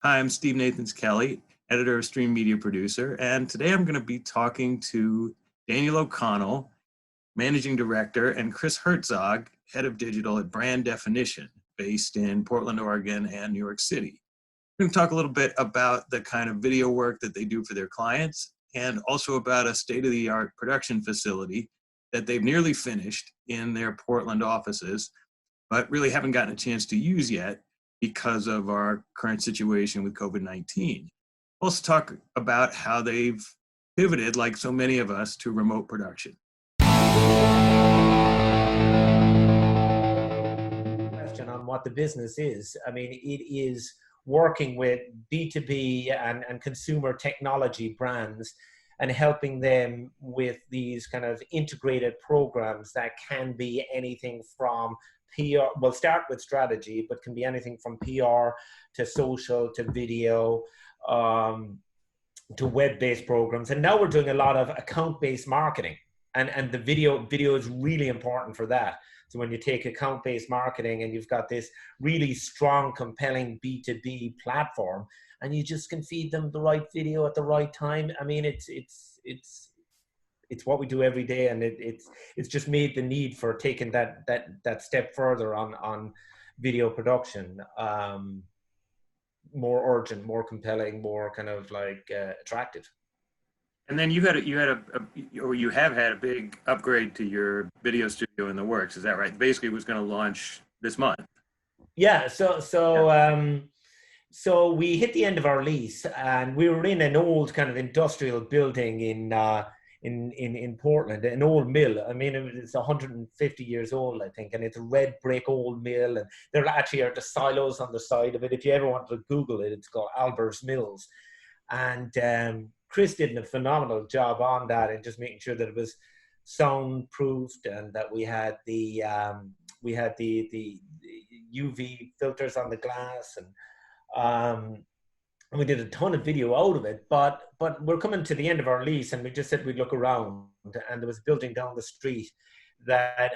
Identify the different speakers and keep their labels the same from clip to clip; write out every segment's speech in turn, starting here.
Speaker 1: Hi, I'm Steve Nathans Kelly, editor of Stream Media Producer, and today I'm going to be talking to Daniel O'Connell, managing director, and Chris Herzog, head of digital at Brand Definition, based in Portland, Oregon, and New York City. We're going to talk a little bit about the kind of video work that they do for their clients, and also about a state-of-the-art production facility that they've nearly finished in their Portland offices, but really haven't gotten a chance to use yet because of our current situation with COVID-19. We'll also talk about how they've pivoted, like so many of us, to remote production.
Speaker 2: Question on what the business is. I mean, it is working with B2B and consumer technology brands and helping them with these kind of integrated programs that can be anything from PR, we'll start with strategy, but can be anything from PR to social to video to web-based programs. And now we're doing a lot of account-based marketing, and the video is really important for that. So when you take account-based marketing and you've got this really strong, compelling B2B platform, and you just can feed them the right video at the right time. I mean, it's what we do every day, and it's just made the need for taking that step further on video production more urgent, more compelling, more kind of like attractive.
Speaker 1: And then you have had a big upgrade to your video studio in the works. Is that right? Basically, it was going to launch this month.
Speaker 2: Yeah. So we hit the end of our lease, and we were in an old kind of industrial building in Portland, an old mill. I mean, it's 150 years old, I think, and it's a red brick old mill, and there actually are the silos on the side of it. If you ever want to Google it, it's called Albert's Mills. And Chris did a phenomenal job on that, and just making sure that it was soundproofed, and that we had the UV filters on the glass, and we did a ton of video out of it. But we're coming to the end of our lease, and we just said we'd look around, and there was a building down the street that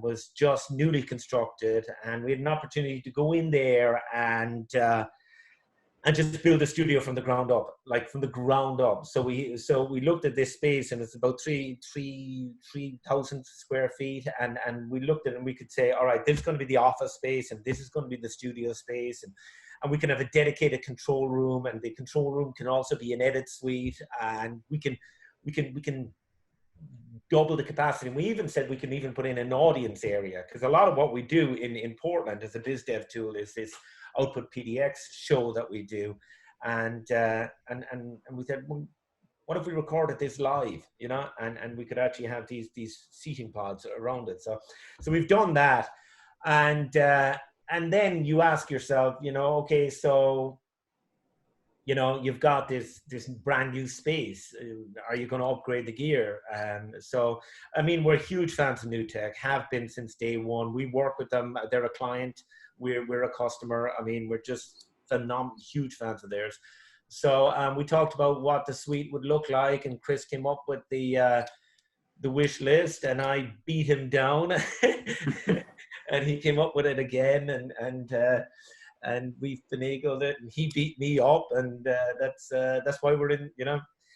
Speaker 2: was just newly constructed, and we had an opportunity to go in there and just build a studio from the ground up, like from the ground up. So we looked at this space, and it's about 3,000 square feet. And we looked at it, and we could say, all right, this is going to be the office space, and this is going to be the studio space. And we can have a dedicated control room, and the control room can also be an edit suite. And we can double the capacity. And we even said we can even put in an audience area, because a lot of what we do in Portland as a biz dev tool is this output PDX show that we do, and we said, well, what if we recorded this live, and we could actually have these seating pods around it. So we've done that, and then you ask yourself, okay, so you've got this brand new space. Are you going to upgrade the gear? So I mean, we're huge fans of New Tech, have been since day one. We work with them. They're a client. We're a customer. I mean, we're just huge fans of theirs. So we talked about what the suite would look like, and Chris came up with the wish list, and I beat him down, and he came up with it again, and we finagled it, and he beat me up, and that's why we're in.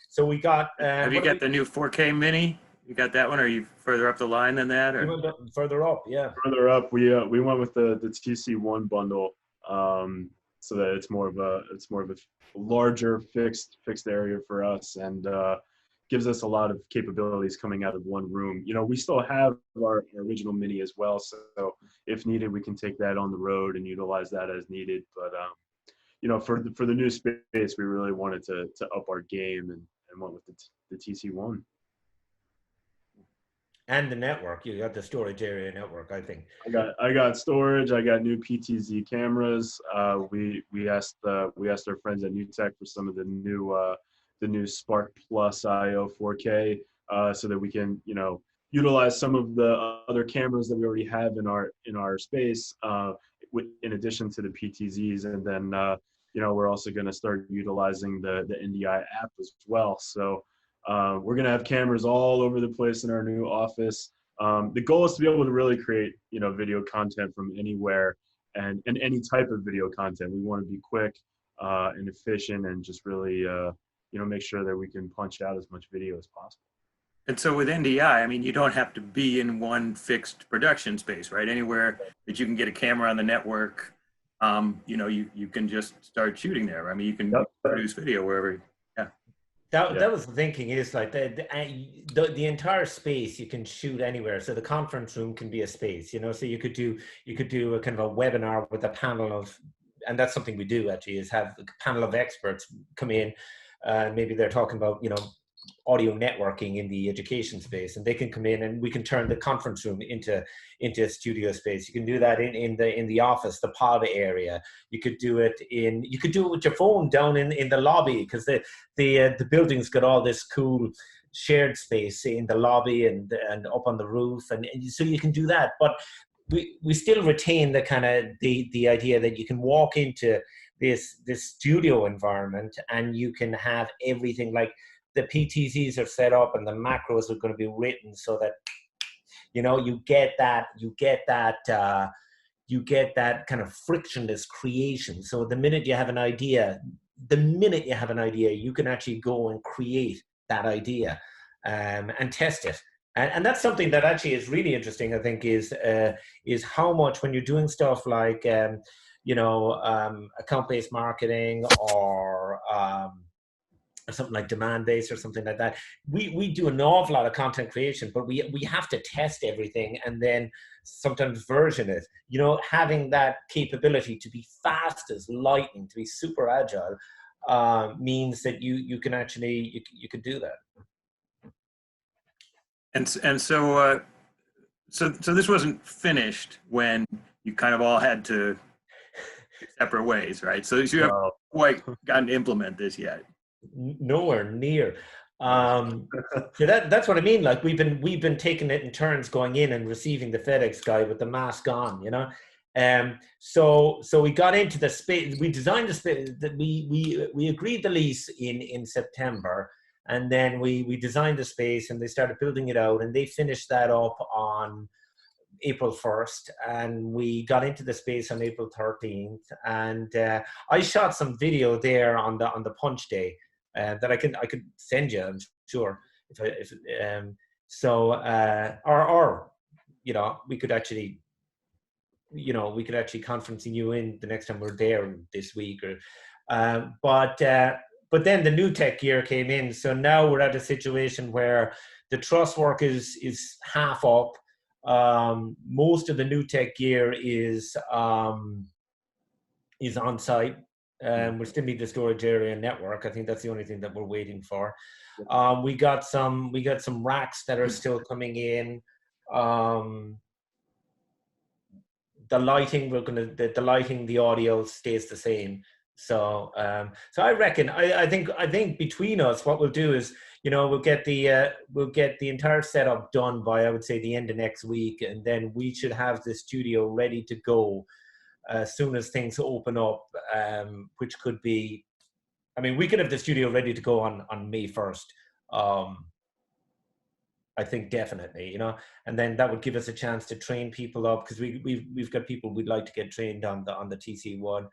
Speaker 2: So we got.
Speaker 1: Have you got the new 4K Mini? You got that one, or are you further up the line than that? Or?
Speaker 2: We went further up, yeah.
Speaker 3: Further up, we went with the HTC One Bundle, so that it's more of a larger fixed area for us, and gives us a lot of capabilities coming out of one room. We still have our original Mini as well, so if needed, we can take that on the road and utilize that as needed. But for the new space, we really wanted to up our game and went with the TC One.
Speaker 2: And the network, you got the storage area network, I think.
Speaker 3: I got storage. I got new PTZ cameras. We asked our friends at New Tech for some of the new Spark Plus IO 4K, so that we can utilize some of the other cameras that we already have in our space, in addition to the PTZs, and then we're also going to start utilizing the NDI app as well. So. We're going to have cameras all over the place in our new office. The goal is to be able to really create, video content from anywhere and any type of video content. We want to be quick. and efficient, and just really make sure that we can punch out as much video as possible.
Speaker 1: And so with NDI, I mean, you don't have to be in one fixed production space, right? Anywhere that you can get a camera on the network, you can just start shooting there. I mean, you can produce video wherever. Yeah.
Speaker 2: That was the thinking, is like the entire space you can shoot anywhere. So the conference room can be a space, so you could do a kind of a webinar with a panel of, and that's something we do actually, is have a panel of experts come in. Maybe they're talking about, audio networking in the education space, and they can come in and we can turn the conference room into a studio space. You can do that in the office, the pod area. You could do it with your phone down in the lobby, because the building's got all this cool shared space in the lobby and up on the roof, and so you can do that. But we still retain the kind of the idea that you can walk into this studio environment and you can have everything, like the PTZs are set up and the macros are going to be written so that you get that kind of frictionless creation. So the minute you have an idea, you can actually go and create that idea and test it. And that's something that actually is really interesting, I think, is how much, when you're doing stuff like account-based marketing or something like demand-based or something like that, we do an awful lot of content creation, but we have to test everything and then sometimes version it. Having that capability to be fast as lightning, to be super agile, means that you can actually you can do that.
Speaker 1: And so this wasn't finished when you kind of all had to separate ways, right? So you haven't quite gotten to implement this yet.
Speaker 2: Nowhere near. So that's what I mean. Like we've been taking it in turns, going in and receiving the FedEx guy with the mask on, So we got into the space. We designed the space. That we agreed the lease in September, and then we designed the space and they started building it out, and they finished that up on April 1st, and we got into the space on April 13th. And I shot some video there on the punch day. That I could send you, I'm sure. We could actually, conferencing you in the next time we're there this week, or, but then the new tech gear came in, so now we're at a situation where the truss work is half up. Most of the new tech gear is on site. We still need the storage area and network. I think that's the only thing that we're waiting for. We got some racks that are still coming in. The lighting, the audio stays the same. So I reckon, I think between us, what we'll do is, we'll get the entire setup done by, I would say, the end of next week, and then we should have the studio ready to go as soon as things open up, which could be, we could have the studio ready to go on May 1st. I think definitely, and then that would give us a chance to train people up, because we've got people we'd like to get trained on the TC One,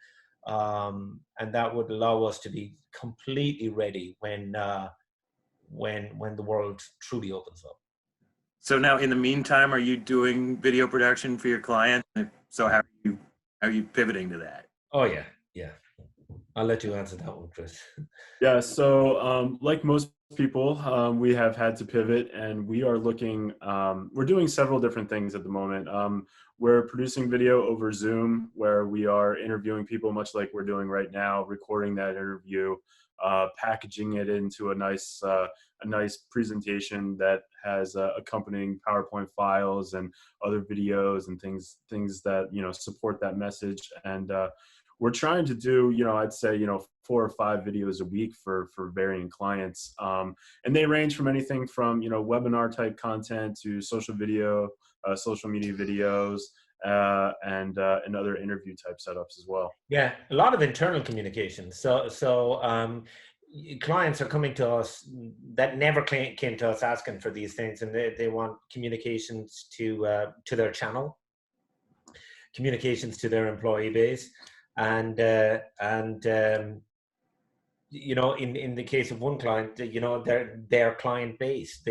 Speaker 2: and that would allow us to be completely ready when the world truly opens up.
Speaker 1: So now, in the meantime, are you doing video production for your clients? So how are you pivoting to that?
Speaker 2: Oh yeah. I'll let you answer that one, Chris.
Speaker 3: Yeah, so like most people, we have had to pivot, and we are looking, we're doing several different things at the moment. We're producing video over Zoom, where we are interviewing people much like we're doing right now, recording that interview, packaging it into a nice presentation that has accompanying PowerPoint files and other videos and things that support that message. And we're trying to do, I'd say 4 or 5 videos a week for varying clients, and they range from anything from webinar type content to social media videos, and other interview type setups as well.
Speaker 2: Yeah, a lot of internal communication. So clients are coming to us that never came to us asking for these things, and they want communications to their channel, communications to their employee base, and you know, in the case of one client, you know, their client base,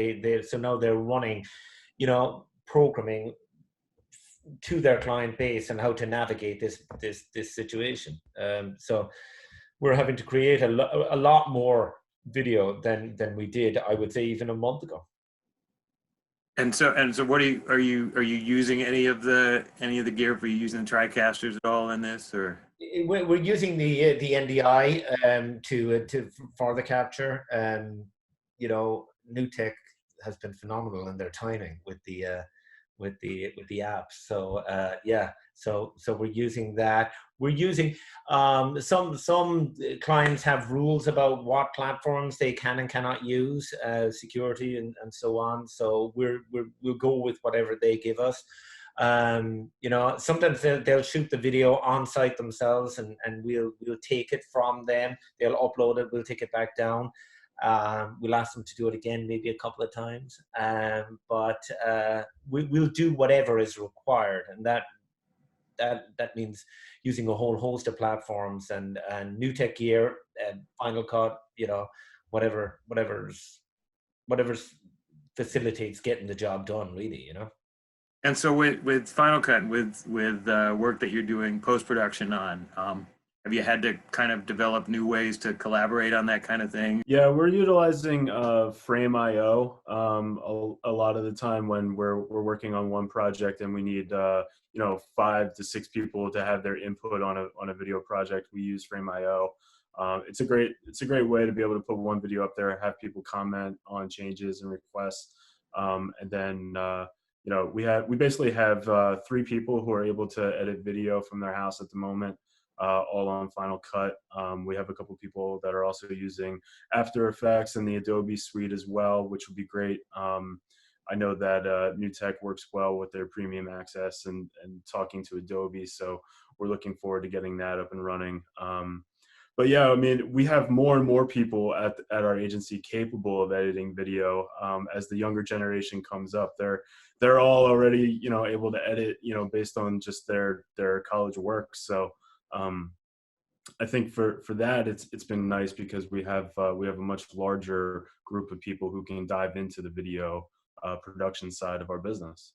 Speaker 2: so now they're running, you know, programming to their client base and how to navigate this situation. So we're having to create a lot more video than we did, I would say, even a month ago.
Speaker 1: And so what are you using any of the gear? Are you using the TriCasters at all in this, or?
Speaker 2: We're using the NDI for the capture. You know, NewTek has been phenomenal in their timing with the apps. So yeah, so we're using that. We're using some clients have rules about what platforms they can and cannot use, security and so on. So we'll go with whatever they give us. You know, sometimes they'll shoot the video on site themselves, and we'll take it from them. They'll upload it. We'll take it back down. We'll ask them to do it again, maybe a couple of times. But we'll do whatever is required, and that means using a whole host of platforms and NewTek gear and Final Cut. You know, whatever's facilitates getting the job done. Really, you know.
Speaker 1: And so with Final Cut, with work that you're doing post-production on, have you had to kind of develop new ways to collaborate on that kind of thing?
Speaker 3: Yeah, we're utilizing Frame.io a lot of the time when we're working on one project and we need you know, 5 to 6 people to have their input on a video project. We use Frame.io. It's a great way to be able to put one video up there, have people comment on changes and requests, and then you know, we basically have 3 people who are able to edit video from their house at the moment, all on Final Cut. We have a couple people that are also using After Effects and the Adobe suite as well, which would be great. I know that NewTek works well with their premium access and talking to Adobe, so we're looking forward to getting that up and running. But yeah, I mean, we have more and more people at our agency capable of editing video. As the younger generation comes up, they're all already, you know, able to edit, you know, based on just their college work. So I think for that, it's been nice because we have a much larger group of people who can dive into the video production side of our business.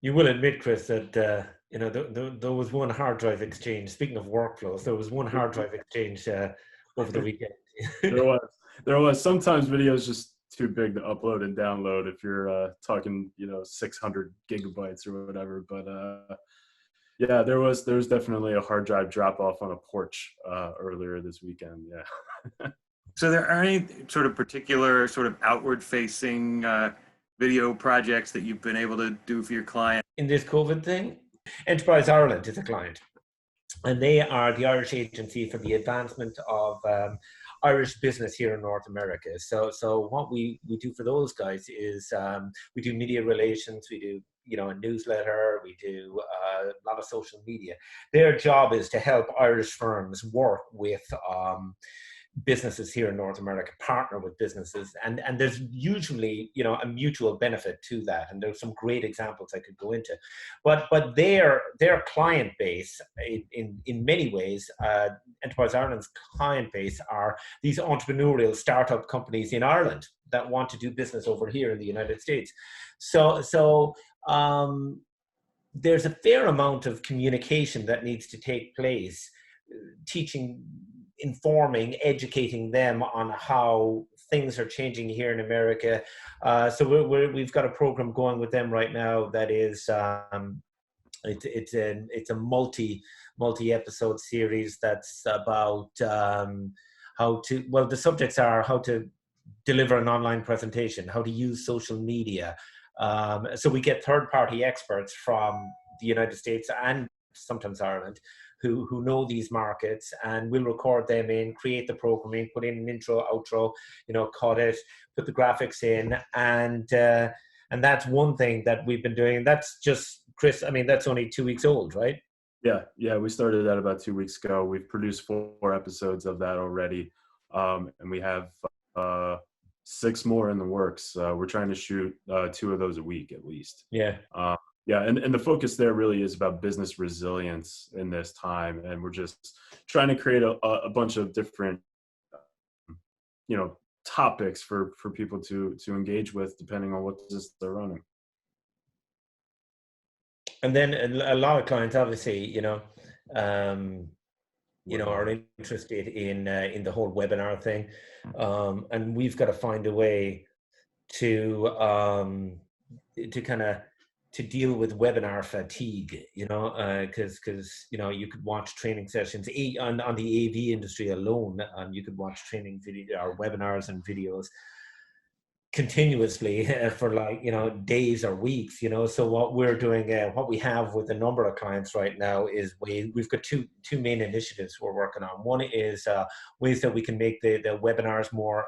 Speaker 2: You will admit, Chris, that you know, there was one hard drive exchange. Speaking of workflows, there was one hard drive exchange over the weekend.
Speaker 3: there was sometimes videos just too big to upload and download if you're talking, you know, 600 gigabytes or whatever. But yeah, there was definitely a hard drive drop off on a porch earlier this weekend. Yeah.
Speaker 1: So there are any sort of particular sort of outward facing video projects that you've been able to do for your client?
Speaker 2: In this COVID thing, Enterprise Ireland is a client, and they are the Irish agency for the advancement of Irish business here in North America. So what we do for those guys is we do media relations, we do, you know, a newsletter, we do a lot of social media. Their job is to help Irish firms work with businesses here in North America, partner with businesses, and there's usually, you know, a mutual benefit to that, and there's some great examples I could go into, but their client base in many ways, Enterprise Ireland's client base are these entrepreneurial startup companies in Ireland that want to do business over here in the United States. So there's a fair amount of communication that needs to take place, teaching, informing, educating them on how things are changing here in America. So we've got a program going with them right now that is it's a multi episode series that's about how to, well, the subjects are how to deliver an online presentation, how to use social media. So we get third-party experts from the United States and sometimes Ireland who know these markets, and we'll record them in, create the programming, put in an intro, outro, you know, cut it, put the graphics in, and that's one thing that we've been doing. That's just, Chris, I mean, that's only 2 weeks old, right?
Speaker 3: Yeah, we started that about 2 weeks ago. We've produced 4 episodes of that already, and we have 6 more in the works. We're trying to shoot 2 of those a week at least.
Speaker 2: Yeah.
Speaker 3: Yeah, and the focus there really is about business resilience in this time, and we're just trying to create a bunch of different, you know, topics for people to engage with, depending on what business they're running.
Speaker 2: And then a lot of clients, obviously, um, are
Speaker 3: Webinar.
Speaker 2: interested in the whole webinar thing, and we've got to find a way to kind of to deal with webinar fatigue, because you could watch training sessions on the AV industry alone. You could watch training video or webinars and videos continuously for like days or weeks. So what we're doing, what we have with a number of clients right now, is we've got two main initiatives we're working on. One is ways that we can make the webinars more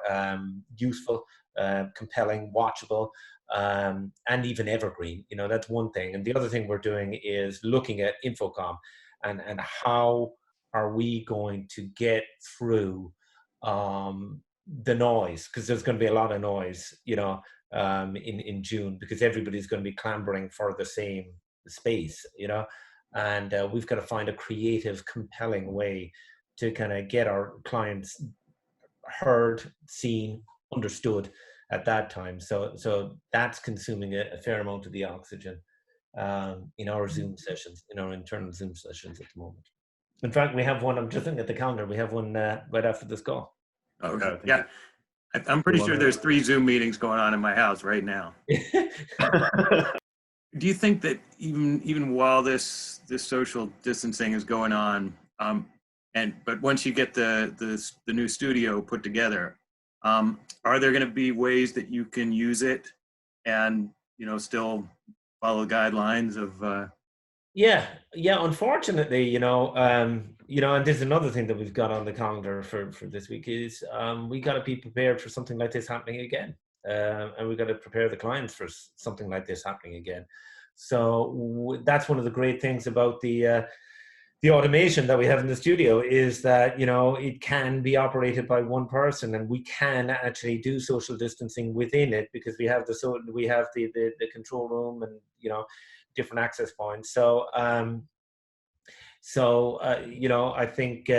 Speaker 2: useful, compelling, watchable, and even evergreen. That's one thing. And the other thing we're doing is looking at Infocom and how are we going to get through the noise, because there's going to be a lot of noise, in June, because everybody's going to be clamoring for the same space, and we've got to find a creative, compelling way to kind of get our clients heard, seen, understood at that time. So that's consuming a fair amount of the oxygen in our Zoom sessions, in our internal Zoom sessions at the moment. In fact, we have one. I'm just looking at the calendar. We have one right after this call.
Speaker 1: Okay. Yeah. I'm pretty sure there's 3 Zoom meetings going on in my house right now. Do you think that even while this social distancing is going on, but once you get the new studio put together, are there going to be ways that you can use it and still follow guidelines of?
Speaker 2: Yeah. Unfortunately, and there's another thing that we've got on the calendar for this week is we got to be prepared for something like this happening again, and we got to prepare the clients for something like this happening again. So that's one of the great things about the automation that we have in the studio, is that it can be operated by one person, and we can actually do social distancing within it, because we have the control room and different access points. So I think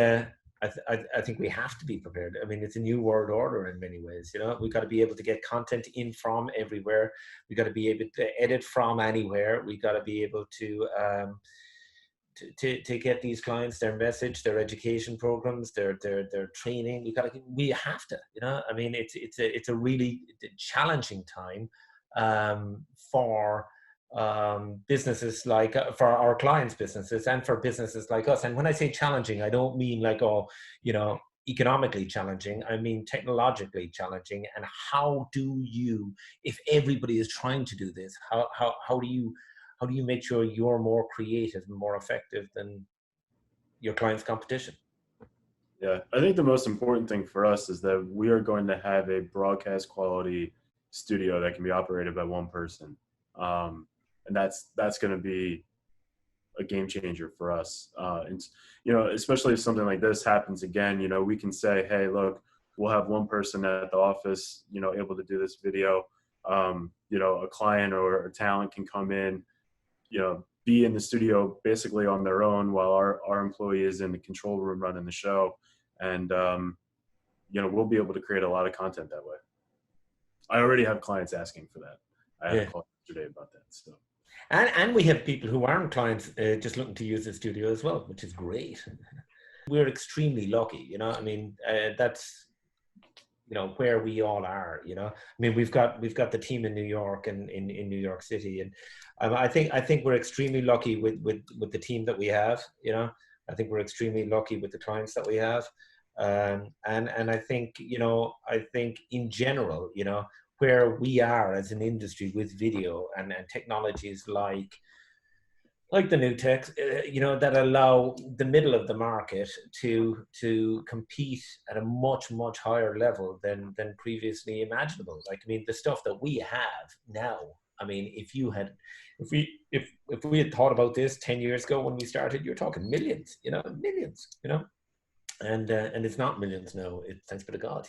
Speaker 2: I think we have to be prepared. I mean, it's a new world order in many ways. We've got to be able to get content in from everywhere. We've got to be able to edit from anywhere. We've got to be able to get these clients their message, their education programs, their training. We have to. I mean, it's a really challenging time for businesses like for our clients' businesses, and for businesses like us. And when I say challenging, I don't mean like economically challenging. I mean technologically challenging. And how do you, if everybody is trying to do this, how do you make sure you're more creative and more effective than your client's competition?
Speaker 3: Yeah, I think the most important thing for us is that we are going to have a broadcast quality studio that can be operated by one person. And that's going to be a game changer for us. And especially if something like this happens again, we can say, hey, look, we'll have one person at the office, able to do this video. A client or a talent can come in, be in the studio basically on their own, while our employee is in the control room running the show. And, we'll be able to create a lot of content that way. I already have clients asking for that. I had a call yesterday about that. So.
Speaker 2: And we have people who aren't clients just looking to use the studio as well, which is great. We're extremely lucky, I mean, that's, where we all are, I mean, we've got the team in New York and in New York City. And I think we're extremely lucky with the team that we have, I think we're extremely lucky with the clients that we have. And I think, in general, where we are as an industry with video and technologies like the new tech, that allow the middle of the market to compete at a much, much higher level than previously imaginable. Like, I mean, the stuff that we have now, I mean, if we had thought about this 10 years ago when we started, you're talking millions, millions, and it's not millions now. Thanks be to God,